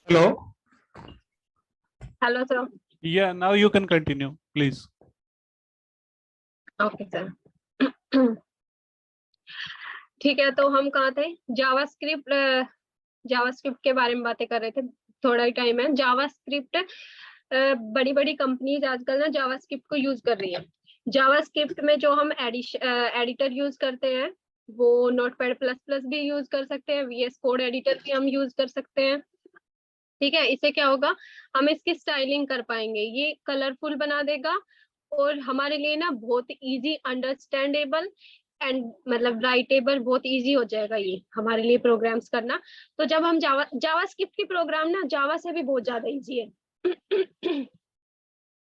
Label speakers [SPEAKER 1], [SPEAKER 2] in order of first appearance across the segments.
[SPEAKER 1] Hello.
[SPEAKER 2] Hello, sir.
[SPEAKER 1] Yeah, now you can continue, please.
[SPEAKER 2] Okay, sir. ठीक है, तो हम कहाँ थे? जावास्क्रिप्ट के बारे में बातें कर रहे थे। थोड़ा ही टाइम है। जावास्क्रिप्ट बड़ी बड़ी कंपनीज आजकल ना जावास्क्रिप्ट को यूज कर रही है। जावास्क्रिप्ट में जो हम एडिटर यूज करते हैं वो नोटपैड प्लस प्लस भी यूज कर सकते हैं, VS कोड एडिटर भी हम यूज कर सकते हैं। ठीक है, इससे क्या होगा, हम इसकी स्टाइलिंग कर पाएंगे, ये कलरफुल बना देगा और हमारे लिए ना बहुत इजी, अंडरस्टैंडेबल एंड मतलब राइटेबल, बहुत इजी हो जाएगा ये हमारे लिए प्रोग्राम्स करना। तो जब हम जावास्क्रिप्ट की प्रोग्राम ना जावा से भी बहुत ज्यादा इजी है।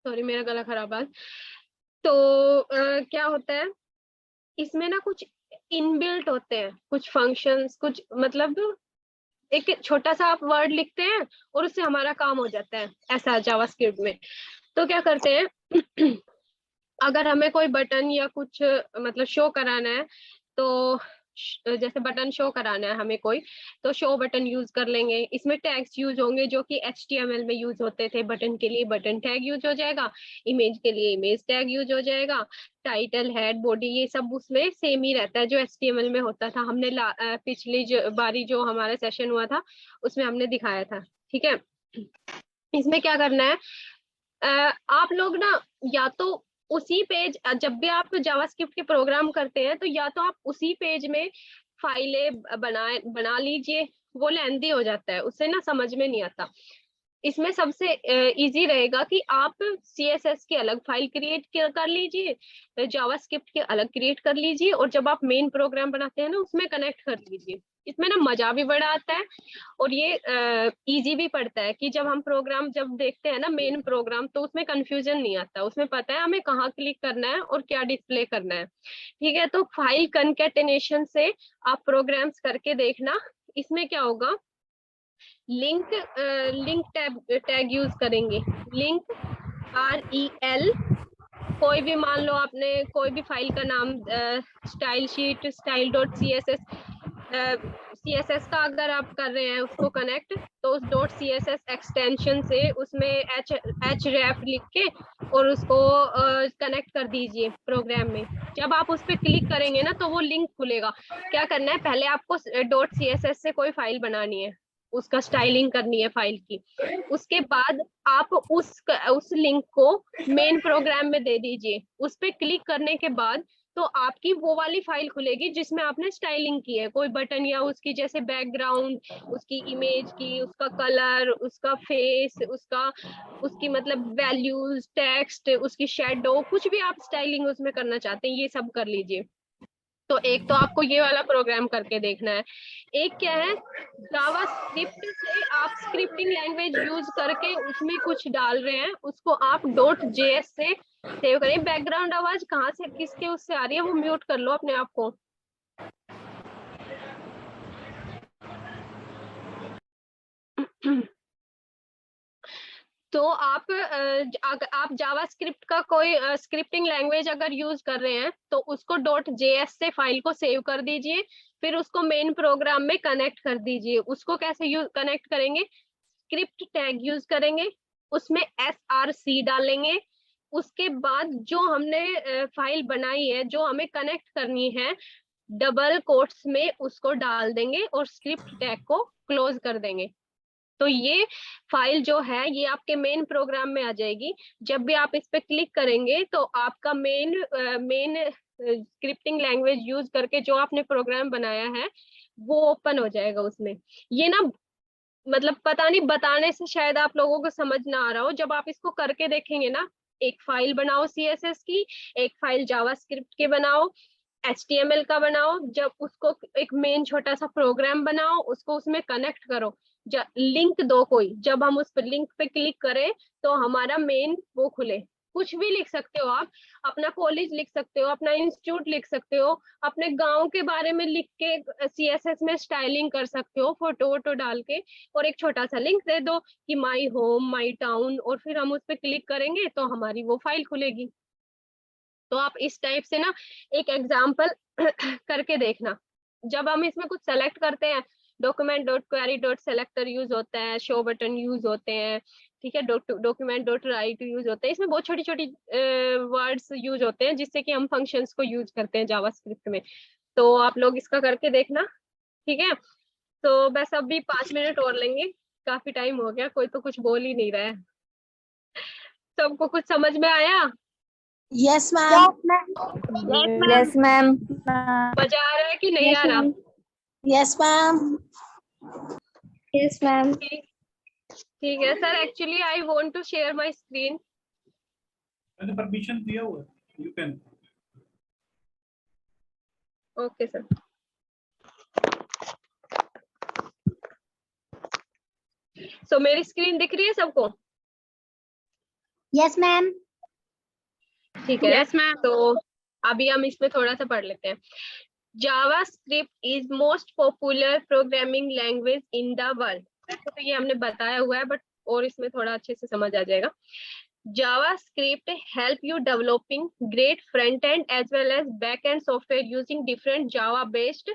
[SPEAKER 2] सॉरी, मेरा गला खराब है। तो क्या होता है इसमें ना, कुछ इनबिल्ट होते हैं, कुछ फंक्शंस, कुछ मतलब एक छोटा सा आप वर्ड लिखते हैं और उससे हमारा काम हो जाता है, ऐसा जावास्क्रिप्ट में। तो क्या करते हैं, अगर हमें कोई बटन या कुछ मतलब शो कराना है, तो जैसे बटन शो कराना है हमें कोई, तो शो बटन यूज कर लेंगे। इसमें टैग्स यूज होंगे जो कि HTML में यूज होते थे। बटन के लिए बटन टैग यूज हो जाएगा, इमेज के लिए इमेज टैग यूज हो जाएगा, टाइटल, हेड, बॉडी, ये सब उसमें सेम ही रहता है जो HTML में होता था। हमने पिछली बारी जो हमारा सेशन हुआ था उसमें हमने दिखाया था। ठीक है, इसमें क्या करना है, आप लोग ना या तो उसी पेज, जब भी आप जावास्क्रिप्ट के प्रोग्राम करते हैं तो या तो आप उसी पेज में फाइलें बना लीजिए, वो लेंदी हो जाता है, उससे ना समझ में नहीं आता। इसमें सबसे इजी रहेगा कि आप CSS की अलग फाइल क्रिएट कर लीजिए, जावास्क्रिप्ट के अलग क्रिएट कर लीजिए, और जब आप मेन प्रोग्राम बनाते हैं ना उसमें कनेक्ट कर लीजिए। इसमें ना मजा भी बड़ा आता है और ये इजी भी पड़ता है कि जब हम प्रोग्राम जब देखते हैं ना मेन प्रोग्राम, तो उसमें कंफ्यूजन नहीं आता, उसमें पता है हमें कहाँ क्लिक करना है और क्या डिस्प्ले करना है। ठीक है, तो फाइल कंकैटिनेशन से आप प्रोग्राम्स करके देखना। इसमें क्या होगा, लिंक टैग यूज करेंगे। लिंक REL, कोई भी मान लो आपने कोई भी फाइल का नाम, स्टाइल शीट, CSS का अगर आप कर रहे हैं उसको कनेक्ट, तो उस .css एक्सटेंशन से उसमें href लिख के और उसको कनेक्ट कर दीजिए प्रोग्राम में। जब आप उस पर क्लिक करेंगे ना तो वो लिंक खुलेगा। क्या करना है, पहले आपको .css से कोई फाइल बनानी है, उसका स्टाइलिंग करनी है फाइल की। उसके बाद आप उस लिंक को मेन प्रोग्राम में दे दीजिए। उस पर क्लिक करने के बाद तो आपकी वो वाली फाइल खुलेगी जिसमें आपने स्टाइलिंग की है, कोई बटन या उसकी जैसे बैकग्राउंड, उसकी इमेज की, उसका कलर, उसका फेस, उसकी मतलब वैल्यूज, टेक्स्ट, उसकी शेडो, कुछ भी आप स्टाइलिंग उसमें करना चाहते हैं ये सब कर लीजिए। तो एक तो आपको ये वाला प्रोग्राम करके देखना है। एक क्या है, जावास्क्रिप्ट से आप स्क्रिप्टिंग लैंग्वेज यूज करके उसमें कुछ डाल रहे हैं, उसको आप .js से सेव करें। बैकग्राउंड आवाज कहाँ से, किसके उससे आ रही है, वो म्यूट कर लो अपने आप को। तो आप जावास्क्रिप्ट का कोई स्क्रिप्टिंग लैंग्वेज अगर यूज कर रहे हैं तो उसको .js से फाइल को सेव कर दीजिए, फिर उसको मेन प्रोग्राम में कनेक्ट कर दीजिए। उसको कैसे कनेक्ट करेंगे, स्क्रिप्ट टैग यूज करेंगे, उसमें src डालेंगे। उसके बाद जो हमने फाइल बनाई है, जो हमें कनेक्ट करनी है, डबल कोट्स में उसको डाल देंगे और स्क्रिप्ट टैग को क्लोज कर देंगे। तो ये फाइल जो है ये आपके मेन प्रोग्राम में आ जाएगी। जब भी आप इस पे क्लिक करेंगे तो आपका मेन स्क्रिप्टिंग लैंग्वेज यूज करके जो आपने प्रोग्राम बनाया है वो ओपन हो जाएगा उसमें। ये ना मतलब पता नहीं, बताने से शायद आप लोगों को समझ ना आ रहा हो, जब आप इसको करके देखेंगे ना, एक फाइल बनाओ CSS की, एक फाइल जावास्क्रिप्ट की बनाओ, HTML का बनाओ, जब उसको एक मेन छोटा सा प्रोग्राम बनाओ, उसको उसमें कनेक्ट करो, लिंक दो कोई, जब हम उस पर लिंक पे क्लिक करें तो हमारा मेन वो खुले। कुछ भी लिख सकते हो आप, अपना कॉलेज लिख सकते हो, अपना इंस्टीट्यूट लिख सकते हो, अपने गांव के बारे में लिख के CSS में स्टाइलिंग कर सकते हो, फोटो वोटो डाल के, और एक छोटा सा लिंक दे दो कि माई होम, माई टाउन, और फिर हम उस पर क्लिक करेंगे तो हमारी वो फाइल खुलेगी। तो आप इस टाइप से ना एक एग्जाम्पल करके देखना। जब हम इसमें कुछ सेलेक्ट करते हैं document dot query dot selector use होता है, शो बटन यूज होते हैं, ठीक है, डॉक्यूमेंट डॉट राइट यूज होते हैं। इसमें बहुत छोटी छोटी वर्ड्स यूज होते हैं जिससे कि हम फंक्शंस को यूज करते हैं जावास्क्रिप्ट में। तो आप लोग इसका करके देखना, ठीक है। तो बस अभी 5 मिनट और लेंगे, काफी टाइम हो गया, कोई तो कुछ बोल ही नहीं रहा है। सबको कुछ समझ में आया?
[SPEAKER 3] Yes ma'am.
[SPEAKER 4] Yes ma'am.
[SPEAKER 2] मजा आ रहा है कि नहीं आ रहा?
[SPEAKER 3] Yes ma'am.
[SPEAKER 4] Yes ma'am.
[SPEAKER 2] ठीक है sir, actually I want to share my screen.
[SPEAKER 1] मैंने परमिशन दिया हुआ है, you can.
[SPEAKER 2] Okay sir. So मेरी स्क्रीन दिख रही है सबको?
[SPEAKER 4] Yes ma'am.
[SPEAKER 2] ठीक है, यस मैम। तो अभी हम इसमें थोड़ा सा पढ़ लेते हैं। JavaScript is most popular programming language in the world. वैसे तो ये हमने बताया हुआ है, बट और इसमें थोड़ा अच्छे से समझ आ जाएगा। JavaScript help you developing great front end as well as back end software using different Java based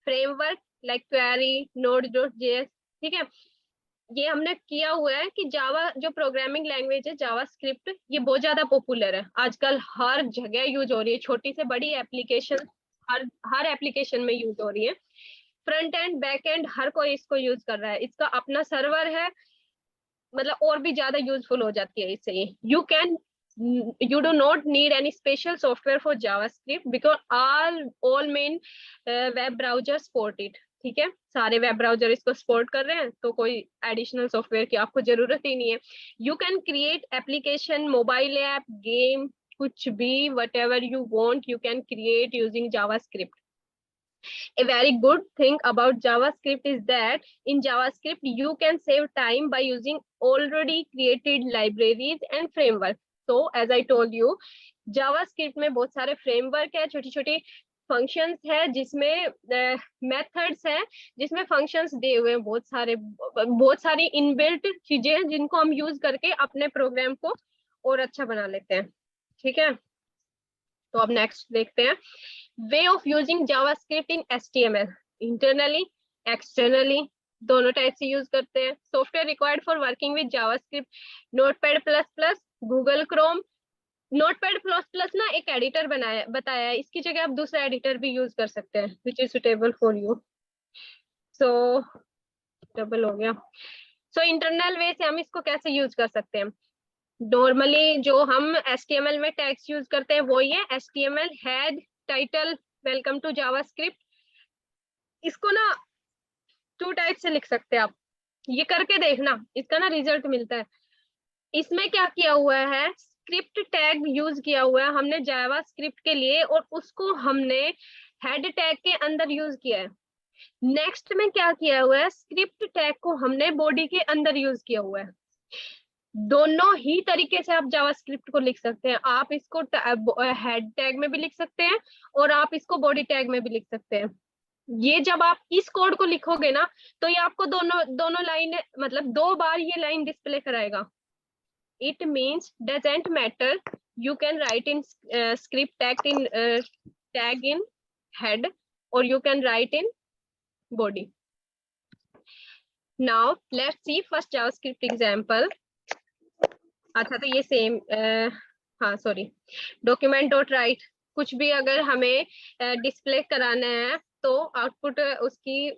[SPEAKER 2] framework like Query, Node.js, ठीक है। ये हमने किया हुआ है कि जावा जो प्रोग्रामिंग लैंग्वेज है जावास्क्रिप्ट, ये बहुत ज्यादा पॉपुलर है, आजकल हर जगह यूज हो रही है, छोटी से बड़ी एप्लीकेशन, हर एप्लीकेशन में यूज हो रही है। फ्रंट एंड बैक एंड हर कोई इसको यूज कर रहा है, इसका अपना सर्वर है, मतलब और भी ज्यादा यूजफुल हो जाती है इससे। you do not need any special software for JavaScript because all main web browsers support it, ठीक है। सारे वेब ब्राउजर इसको सपोर्ट कर रहे हैं, तो कोई एडिशनल सॉफ्टवेयर की आपको जरूरत ही नहीं है। You can create application, mobile app, game, कुछ भी, whatever you want you can create using JavaScript. A very good thing about JavaScript is that in JavaScript you can save time by using already created libraries and frameworks. So as I told you, JavaScript में बहुत सारे framework है, छोटी छोटी functions है, जिसमें methods है, जिसमें फंक्शंस दिए हुए हैं, बहुत सारी इनबिल्ट चीजें हैं जिनको हम यूज करके अपने प्रोग्राम को और अच्छा बना लेते हैं, ठीक है। तो अब नेक्स्ट देखते हैं, way of using JavaScript in HTML, internally externally दोनों टाइप से यूज करते हैं। Software required for working with JavaScript, notepad plus plus, Google Chrome. Notepad plus plus ना एक एडिटर बताया है, इसकी जगह आप दूसरा एडिटर भी यूज कर सकते हैं which is suitable for you. So double हो गया। सो इंटरनल वे से हम इसको कैसे यूज कर सकते हैं? नॉर्मली जो हम HTML में टैग्स यूज करते हैं वो ये HTML head, title, welcome to JavaScript. इसको ना 2 टाइप से लिख सकते हैं आप, ये करके देखना, इसका ना रिजल्ट मिलता है। इसमें क्या किया हुआ है, स्क्रिप्ट टैग यूज किया हुआ है हमने जावास्क्रिप्ट के लिए, और उसको हमने हेड टैग के अंदर यूज किया है। नेक्स्ट में क्या किया हुआ है, स्क्रिप्ट टैग को हमने बॉडी के अंदर यूज किया हुआ है। दोनों ही तरीके से आप जावास्क्रिप्ट को लिख सकते हैं। आप इसको हेड टैग में भी लिख सकते हैं और आप इसको बॉडी टैग में भी लिख सकते हैं। ये जब आप इस कोड को लिखोगे ना, तो ये आपको दोनों लाइन, मतलब 2 बार ये लाइन डिस्प्ले कराएगा। It means doesn't matter, you can write in script tag in head और you can write in body. Now let's see first JavaScript example. अच्छा, तो ये सेम, हाँ सॉरी, डॉक्यूमेंट डॉट राइट, कुछ भी अगर हमें डिस्प्ले कराना है तो आउटपुट उसकी,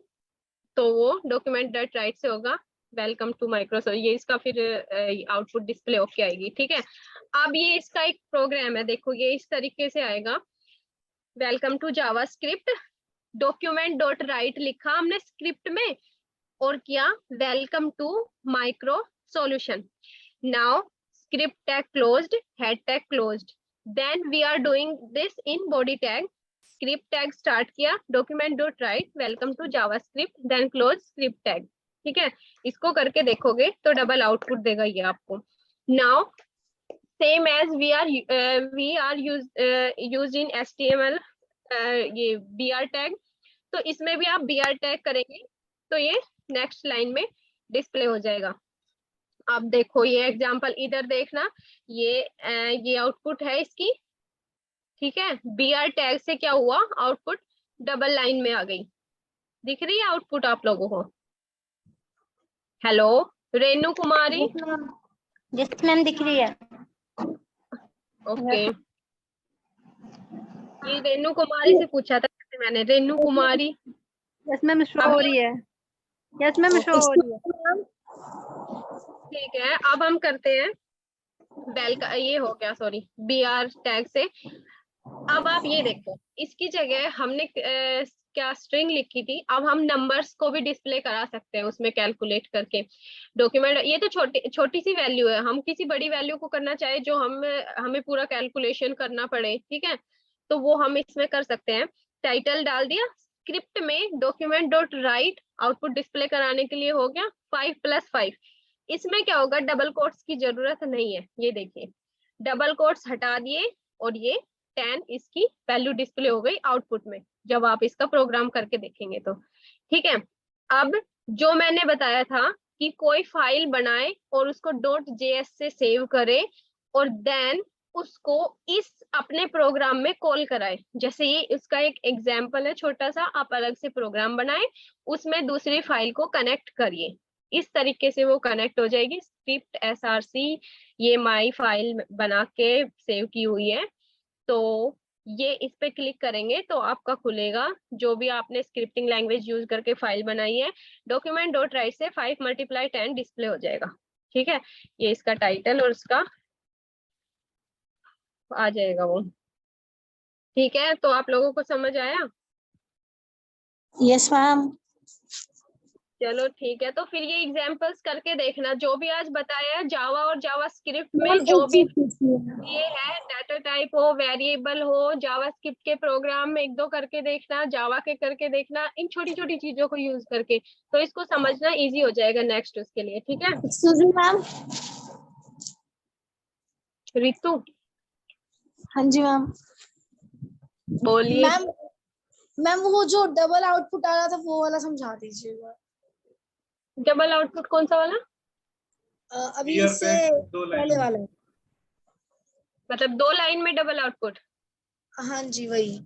[SPEAKER 2] तो वो डॉक्यूमेंट डॉट राइट से होगा, वेलकम टू माइक्रोसॉफ्ट, ये इसका फिर आउटपुट डिस्प्ले होके आएगी, ठीक है। अब ये इसका एक प्रोग्राम है, देखो ये इस तरीके से आएगा, welcome to JavaScript, document dot write लिखा हमने स्क्रिप्ट में और किया welcome to micro solution. Now script tag closed, head tag closed, then we are doing this in body tag, script tag start किया, document dot write, welcome to JavaScript, then close script tag, ठीक है। इसको करके देखोगे तो double output देगा ये आपको। Now same as we are used in HTML, ये BR tag, तो इसमें भी आप BR tag करेंगे तो ये नेक्स्ट लाइन में डिस्प्ले हो जाएगा। अब देखो ये एग्जांपल इधर देखना, ये आउटपुट है इसकी, ठीक है। BR टैग से क्या हुआ, आउटपुट डबल लाइन में आ गई, दिख रही है आउटपुट आप लोगों को? हेलो रेनू कुमारी।
[SPEAKER 4] यस मैम दिख रही है।
[SPEAKER 2] ओके, ये रेनू कुमारी से पूछा था मैंने, रेनू कुमारी।
[SPEAKER 4] यस मैम शो हो रही है। यस मैम शो हो रही है।
[SPEAKER 2] ठीक है, अब हम करते हैं बेल का, ये हो गया सॉरी BR टैग से। अब आप ये देखो, इसकी जगह हमने क्या स्ट्रिंग लिखी थी, अब हम नंबर्स को भी डिस्प्ले करा सकते हैं उसमें कैलकुलेट करके डॉक्यूमेंट। ये तो छोटी छोटी सी वैल्यू है, हम किसी बड़ी वैल्यू को करना चाहे जो हमें पूरा कैलकुलेशन करना पड़े, ठीक है, तो वो हम इसमें कर सकते हैं। टाइटल डाल दिया, स्क्रिप्ट में document dot right output display कराने के लिए हो गया 5+5। इसमें क्या होगा, डबल कोट्स की जरूरत नहीं है, ये देखिए डबल कोट्स हटा दिए और ये 10 इसकी वैल्यू डिस्प्ले हो गई आउटपुट में जब आप इसका प्रोग्राम करके देखेंगे तो। ठीक है, अब जो मैंने बताया था कि कोई फाइल बनाए और उसको .js से सेव करे और देन उसको इस अपने प्रोग्राम में कॉल कराए, जैसे ये इसका एक एग्जांपल है छोटा सा, आप अलग से प्रोग्राम बनाए उसमें दूसरी फाइल को कनेक्ट करिए, इस तरीके से वो कनेक्ट हो जाएगी। स्क्रिप्ट src ये माई फाइल बना के सेव की हुई है, तो ये इस पे क्लिक करेंगे तो आपका खुलेगा जो भी आपने स्क्रिप्टिंग लैंग्वेज यूज करके फाइल बनाई है, डॉक्यूमेंट डॉट राइट से 5×10 डिस्प्ले हो जाएगा। ठीक है, ये इसका टाइटल और उसका आ जाएगा वो। ठीक है, तो आप लोगों को समझ आया?
[SPEAKER 3] Yes ma'am.
[SPEAKER 2] चलो ठीक है, तो फिर ये एग्जांपल्स करके देखना जो भी आज बताया है जावा और जावा स्क्रिप्ट में जो भी ये है, डाटा टाइप हो, वेरिएबल हो, जावास्क्रिप्ट के प्रोग्राम में 1-2 करके देखना, जावा के करके देखना, इन छोटी छोटी चीजों को यूज करके, तो इसको समझना इजी हो जाएगा नेक्स्ट उसके लिए। ठीक है
[SPEAKER 3] एक्सक्यूज मी मैम।
[SPEAKER 2] रितु
[SPEAKER 3] हाँ जी मैम।
[SPEAKER 2] बोलिए।
[SPEAKER 3] मैम मैम वो जो डबल आउटपुट आ रहा था वो वाला समझा दीजिएगा।
[SPEAKER 2] डबल आउटपुट कौन सा वाला?
[SPEAKER 3] अभी
[SPEAKER 1] Here
[SPEAKER 3] इससे
[SPEAKER 1] पे 2
[SPEAKER 3] पहले
[SPEAKER 1] लाइन।
[SPEAKER 3] वाला।
[SPEAKER 2] मतलब 2 लाइन में डबल आउटपुट?
[SPEAKER 3] हाँ जी वही।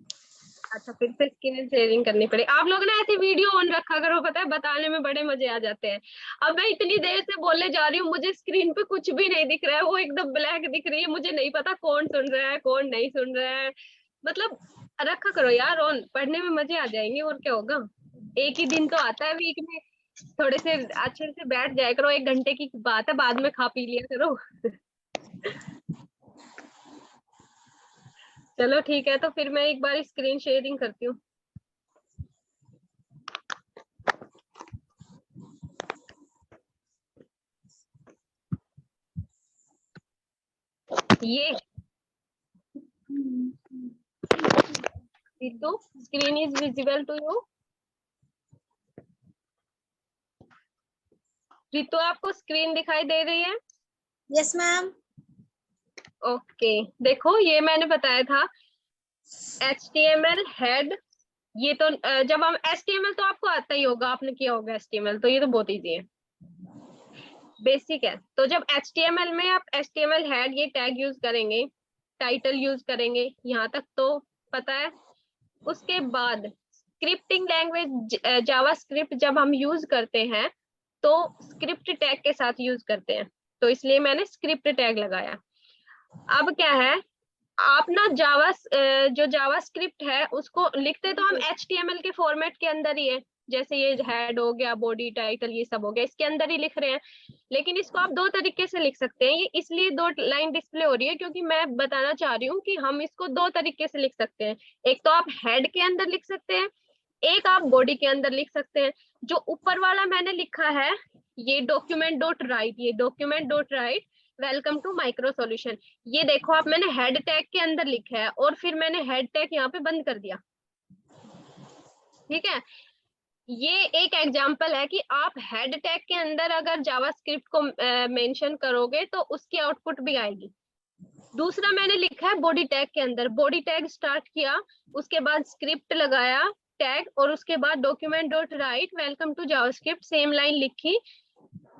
[SPEAKER 2] अच्छा, फिर से स्क्रीन शेयरिंग करनी पड़ेगी। आप लोग ना ऐसे वीडियो ऑन रखा करो, पता है बताने में बड़े मजे आ जाते हैं। अब मैं इतनी देर से बोलने जा रही हूँ, मुझे स्क्रीन पे कुछ भी नहीं दिख रहा है, वो एकदम ब्लैक दिख रही है, मुझे नहीं पता कौन सुन रहा है कौन नहीं सुन रहा है। मतलब रखा करो यार ऑन, पढ़ने में मजे आ जाएंगे और क्या होगा। एक ही दिन तो आता है वीक में, थोड़े से अच्छे से बैठ जाया करो, 1 घंटे की बात है, बाद में खा पी लिया करो। चलो ठीक है, तो फिर मैं एक बार स्क्रीन शेयरिंग करती हूँ। ये Ritu, screen is visible to you? Ritu आपको स्क्रीन दिखाई दे रही है?
[SPEAKER 3] Yes ma'am.
[SPEAKER 2] ओके, देखो ये मैंने बताया था HTML हेड, ये तो जब हम HTML तो आपको आता ही होगा, आपने किया होगा HTML, तो ये तो बहुत इजी है, बेसिक है। तो जब HTML में आप HTML हेड ये टैग यूज करेंगे, टाइटल यूज करेंगे, यहाँ तक तो पता है। उसके बाद स्क्रिप्टिंग लैंग्वेज जावास्क्रिप्ट जब हम यूज करते हैं तो स्क्रिप्ट टैग के साथ यूज करते हैं, तो इसलिए मैंने स्क्रिप्ट टैग लगाया। अब क्या है, आप ना जो जावास्क्रिप्ट है उसको लिखते तो हम HTML के फॉर्मेट के अंदर ही है, जैसे ये हेड हो गया, बॉडी, टाइटल, ये सब हो गया, इसके अंदर ही लिख रहे हैं। लेकिन इसको आप 2 तरीके से लिख सकते हैं, ये इसलिए 2 लाइन डिस्प्ले हो रही है क्योंकि मैं बताना चाह रही हूँ कि हम इसको 2 तरीके से लिख सकते हैं। एक तो आप हेड के अंदर लिख सकते हैं, एक आप बॉडी के अंदर लिख सकते हैं। जो ऊपर वाला मैंने लिखा है ये डॉक्यूमेंट डॉट राइट, ये document dot write welcome to micro solution, ये देखो आप मैंने हेड टैग के अंदर लिखा है और फिर मैंने हेड टैग यहाँ पे बंद कर दिया। ठीक है, ये एक एग्जांपल है कि आप हेड टैग के अंदर अगर जावास्क्रिप्ट को मेंशन करोगे तो उसकी आउटपुट भी आएगी। दूसरा मैंने लिखा है बॉडी टैग के अंदर, बॉडी टैग स्टार्ट किया, उसके बाद स्क्रिप्ट लगाया टैग और उसके बाद document dot write welcome to JavaScript same line लिखी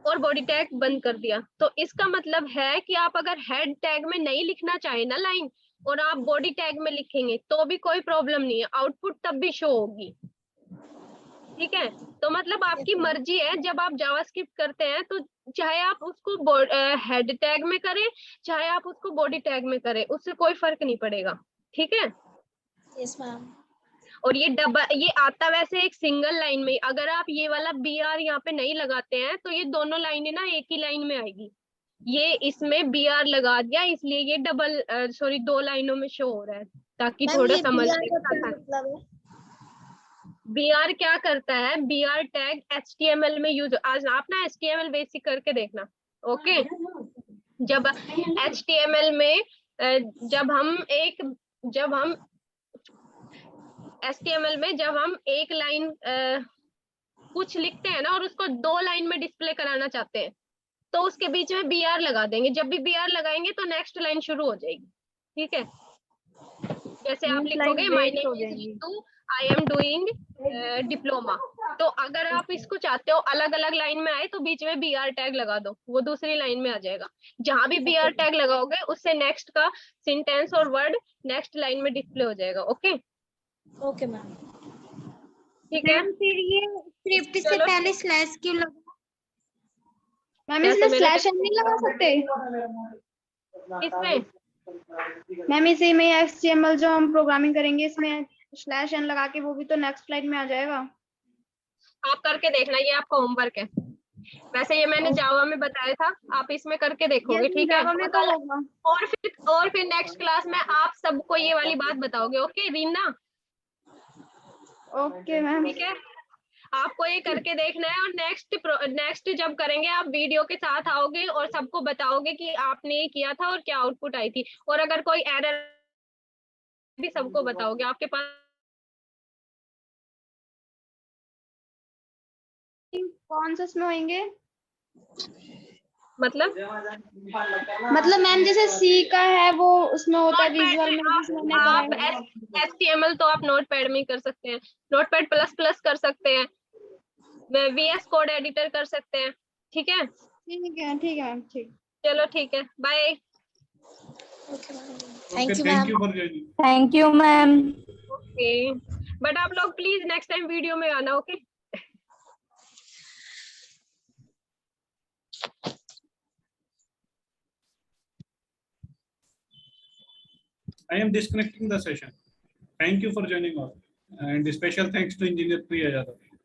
[SPEAKER 2] और बॉडी टैग बंद कर दिया। तो इसका मतलब है कि आप अगर हेड टैग में नहीं लिखना चाहे ना लाइन और आप बॉडी टैग में लिखेंगे तो भी कोई प्रॉब्लम नहीं है, आउटपुट तब भी शो होगी। ठीक है, तो मतलब आपकी मर्जी है, जब आप जावास्क्रिप्ट करते हैं तो चाहे आप उसको हेड टैग में करें, चाहे आप उसको बॉडी टैग में करें, उससे कोई फर्क नहीं पड़ेगा। ठीक है,
[SPEAKER 3] यस मैम।
[SPEAKER 2] और ये आता वैसे एक सिंगल लाइन में, अगर आप ये वाला BR यहाँ पे नहीं लगाते हैं तो ये दोनों लाइनें ना एक ही लाइन में आएगी। ये इसमें BR लगा दिया इसलिए ये डबल सॉरी 2 लाइनों में शो हो रहा है, ताकि
[SPEAKER 3] मैम
[SPEAKER 2] थोड़ा
[SPEAKER 3] ये
[SPEAKER 2] समझने
[SPEAKER 3] PR का
[SPEAKER 2] में
[SPEAKER 3] क्या
[SPEAKER 2] आसान।
[SPEAKER 3] मतलब है?
[SPEAKER 2] BR क्या करता है, BR टैग HTML में यूज, आज आप ना HTML बेसिक करके देखना। ओके, जब HTML में जब हम HTML में जब हम एक लाइन कुछ लिखते हैं ना और उसको 2 लाइन में डिस्प्ले कराना चाहते हैं, तो उसके बीच में BR लगा देंगे। जब भी BR लगाएंगे तो नेक्स्ट लाइन शुरू हो जाएगी। ठीक है, जैसे आप
[SPEAKER 4] मीन्स लाइन
[SPEAKER 2] लिखोगे माय
[SPEAKER 4] वेस्ट हो
[SPEAKER 2] नेम इज
[SPEAKER 4] जाएंगी।
[SPEAKER 2] Ritu, I am doing diploma, तो अगर आप इसको चाहते हो अलग अलग लाइन में आए तो बीच में BR टैग लगा दो, वो दूसरी लाइन में आ जाएगा। जहां भी BR टैग लगाओगे उससे नेक्स्ट का सेंटेंस और वर्ड नेक्स्ट लाइन में डिस्प्ले हो जाएगा। Okay,
[SPEAKER 3] okay ma'am.
[SPEAKER 2] ठीक है।
[SPEAKER 5] मैम फिर ये स्क्रिप्ट से
[SPEAKER 2] चलो,
[SPEAKER 5] पहले स्लैश क्यों लगा?
[SPEAKER 4] मैम
[SPEAKER 2] जैसे
[SPEAKER 4] इसमें
[SPEAKER 2] मैंने
[SPEAKER 4] स्लैश एन नहीं लगा सकते?
[SPEAKER 2] इसमें
[SPEAKER 4] मैम इसी में HTML जो हम प्रोग्रामिंग करेंगे इसमें स्लैश एन लगा के वो भी तो नेक्स्ट स्लाइड में आ जाएगा।
[SPEAKER 2] आप करके देखना, ये आपका होमवर्क है। वैसे ये मैंने जावा में बताया था, आप इसमें करके देखोगे।
[SPEAKER 4] यस
[SPEAKER 2] ठीक है,
[SPEAKER 4] जावा में तो होगा।
[SPEAKER 2] और फिर नेक्स्ट क्लास में आप सबको ये वाली बात बताओगे। Okay Reena,
[SPEAKER 4] okay ma'am.
[SPEAKER 2] ठीक है, आपको ये करके देखना है और नेक्स्ट जब करेंगे आप वीडियो के साथ आओगे और सबको बताओगे कि आपने ये किया था और क्या आउटपुट आई थी, और अगर कोई एरर भी सबको बताओगे। आपके पास
[SPEAKER 4] कौन सा इसमें होंगे?
[SPEAKER 2] मतलब
[SPEAKER 4] मतलब मैम जैसे C का है वो उसमें होता है
[SPEAKER 2] नोटपैड
[SPEAKER 4] विजुअल में, जिसमें हमने करा
[SPEAKER 2] आप
[SPEAKER 4] है।
[SPEAKER 2] HTML तो आप नोटपैड में ही कर सकते हैं, नोटपैड प्लस कर सकते हैं, VS कोड एडिटर कर सकते हैं। ठीक है,
[SPEAKER 4] ठीक है मैम, ठीक।
[SPEAKER 2] चलो ठीक है, bye.
[SPEAKER 3] Okay ma'am,
[SPEAKER 1] Okay,
[SPEAKER 3] thank you
[SPEAKER 1] thank
[SPEAKER 3] ma'am.
[SPEAKER 1] you for joining.
[SPEAKER 4] Thank you ma'am.
[SPEAKER 2] Okay, but आप लोग प्लीज नेक्स्ट टाइम वीडियो में आना। ओके,
[SPEAKER 1] I am disconnecting the session. Thank you for joining us. And special thanks to Engineer Priya Yadav.